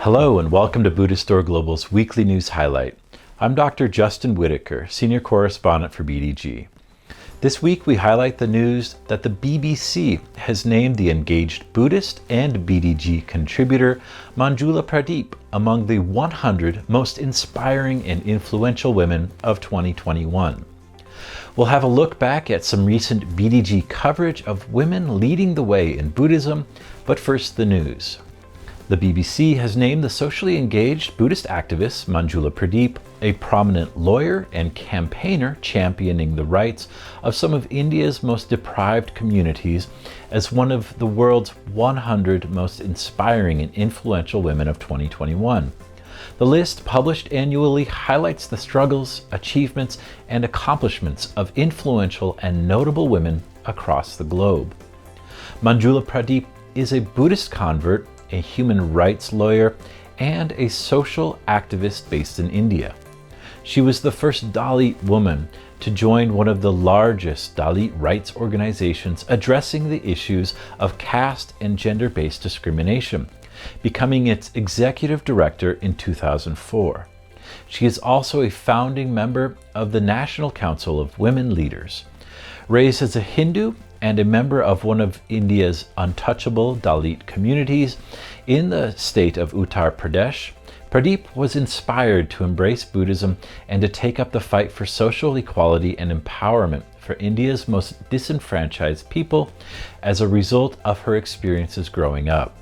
Hello and welcome to Buddhist Store Global's weekly news highlight. I'm Dr. Justin Whitaker, Senior Correspondent for BDG. This week we highlight the news that the BBC has named the engaged Buddhist and BDG contributor Manjula Pradeep among the 100 most inspiring and influential women of 2021. We'll have a look back at some recent BDG coverage of women leading the way in Buddhism, but first the news. The BBC has named the socially engaged Buddhist activist Manjula Pradeep, a prominent lawyer and campaigner championing the rights of some of India's most deprived communities, as one of the world's 100 most inspiring and influential women of 2021. The list, published annually, highlights the struggles, achievements, and accomplishments of influential and notable women across the globe. Manjula Pradeep is a Buddhist convert, a human rights lawyer, and a social activist based in India. She was the first Dalit woman to join one of the largest Dalit rights organizations addressing the issues of caste and gender-based discrimination, becoming its executive director in 2004. She is also a founding member of the National Council of Women Leaders. Raised as a Hindu and a member of one of India's untouchable Dalit communities in the state of Uttar Pradesh, Pradeep was inspired to embrace Buddhism and to take up the fight for social equality and empowerment for India's most disenfranchised people as a result of her experiences growing up.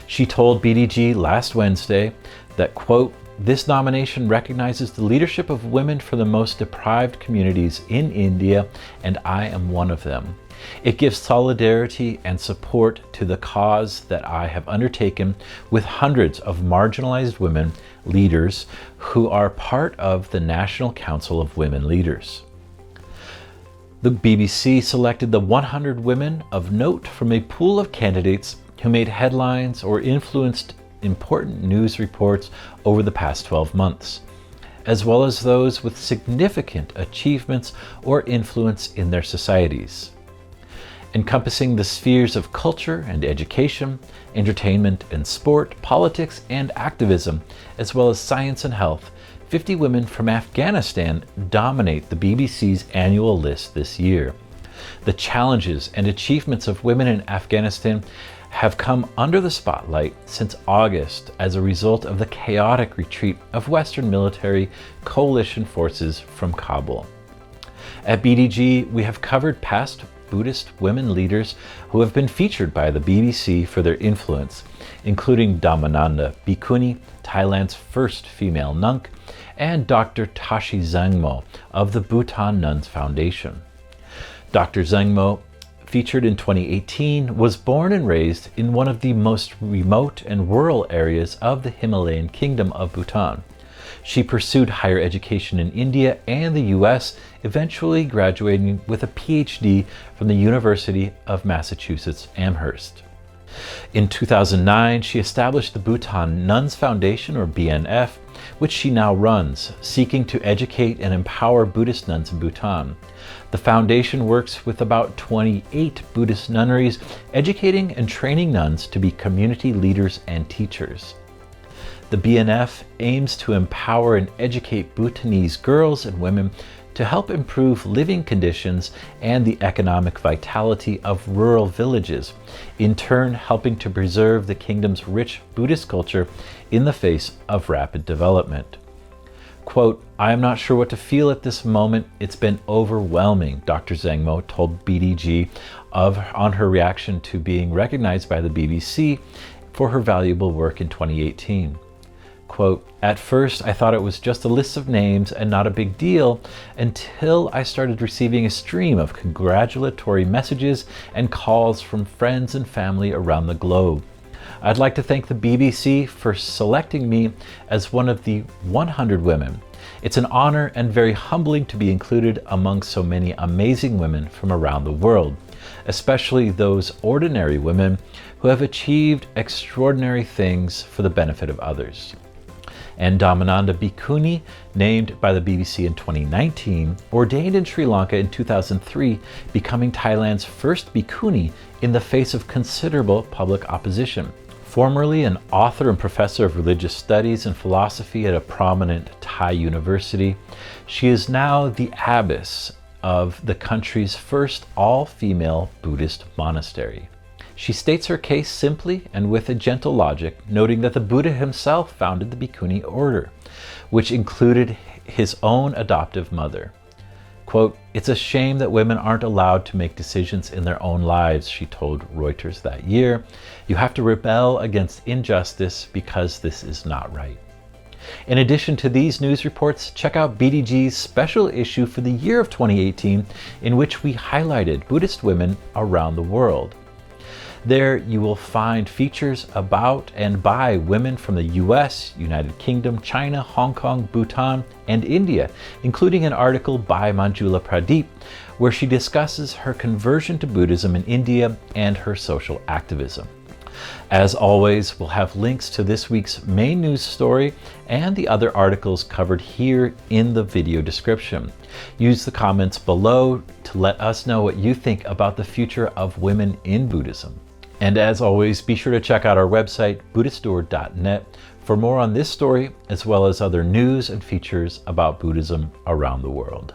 She told BDG last Wednesday that, quote, "This nomination recognizes the leadership of women from the most deprived communities in India, and I am one of them. It gives solidarity and support to the cause that I have undertaken with hundreds of marginalized women leaders who are part of the National Council of Women Leaders." The BBC selected the 100 women of note from a pool of candidates who made headlines or influenced important news reports over the past 12 months, as well as those with significant achievements or influence in their societies. Encompassing the spheres of culture and education, entertainment and sport, politics and activism, as well as science and health, 50 women from Afghanistan dominate the BBC's annual list this year. The challenges and achievements of women in Afghanistan have come under the spotlight since August as a result of the chaotic retreat of Western military coalition forces from Kabul. At BDG, we have covered past Buddhist women leaders who have been featured by the BBC for their influence, including Dhammananda Bhikkhuni, Thailand's first female monk, and Dr. Tashi Zangmo of the Bhutan Nuns Foundation. Dr. Zangmo, featured in 2018, was born and raised in one of the most remote and rural areas of the Himalayan kingdom of Bhutan. She pursued higher education in India and the US, eventually graduating with a PhD from the University of Massachusetts Amherst. In 2009, she established the Bhutan Nuns Foundation, or BNF, which she now runs, seeking to educate and empower Buddhist nuns in Bhutan. The foundation works with about 28 Buddhist nunneries, educating and training nuns to be community leaders and teachers. The BNF aims to empower and educate Bhutanese girls and women to help improve living conditions and the economic vitality of rural villages, in turn helping to preserve the kingdom's rich Buddhist culture in the face of rapid development. Quote, "I am not sure what to feel at this moment. It's been overwhelming," Dr. Zangmo told BDG on her reaction to being recognized by the BBC for her valuable work in 2018. Quote, "At first I thought it was just a list of names and not a big deal until I started receiving a stream of congratulatory messages and calls from friends and family around the globe. I'd like to thank the BBC for selecting me as one of the 100 women. It's an honor and very humbling to be included among so many amazing women from around the world, especially those ordinary women who have achieved extraordinary things for the benefit of others." And Dhammananda Bhikkhuni, named by the BBC in 2019, ordained in Sri Lanka in 2003, becoming Thailand's first bhikkhuni in the face of considerable public opposition, Formerly an author and professor of religious studies and philosophy at a prominent Thai university, she is now the abbess of the country's first all-female Buddhist monastery. She states her case simply and with a gentle logic, noting that the Buddha himself founded the Bhikkhuni order, which included his own adoptive mother. Quote, "It's a shame that women aren't allowed to make decisions in their own lives," she told Reuters that year. "You have to rebel against injustice because this is not right." In addition to these news reports, check out BDG's special issue for the year of 2018, in which we highlighted Buddhist women around the world. There you will find features about and by women from the US, United Kingdom, China, Hong Kong, Bhutan, and India, including an article by Manjula Pradeep, where she discusses her conversion to Buddhism in India and her social activism. As always, we'll have links to this week's main news story and the other articles covered here in the video description. Use the comments below to let us know what you think about the future of women in Buddhism. And as always, be sure to check out our website, buddhistdoor.net, for more on this story, as well as other news and features about Buddhism around the world.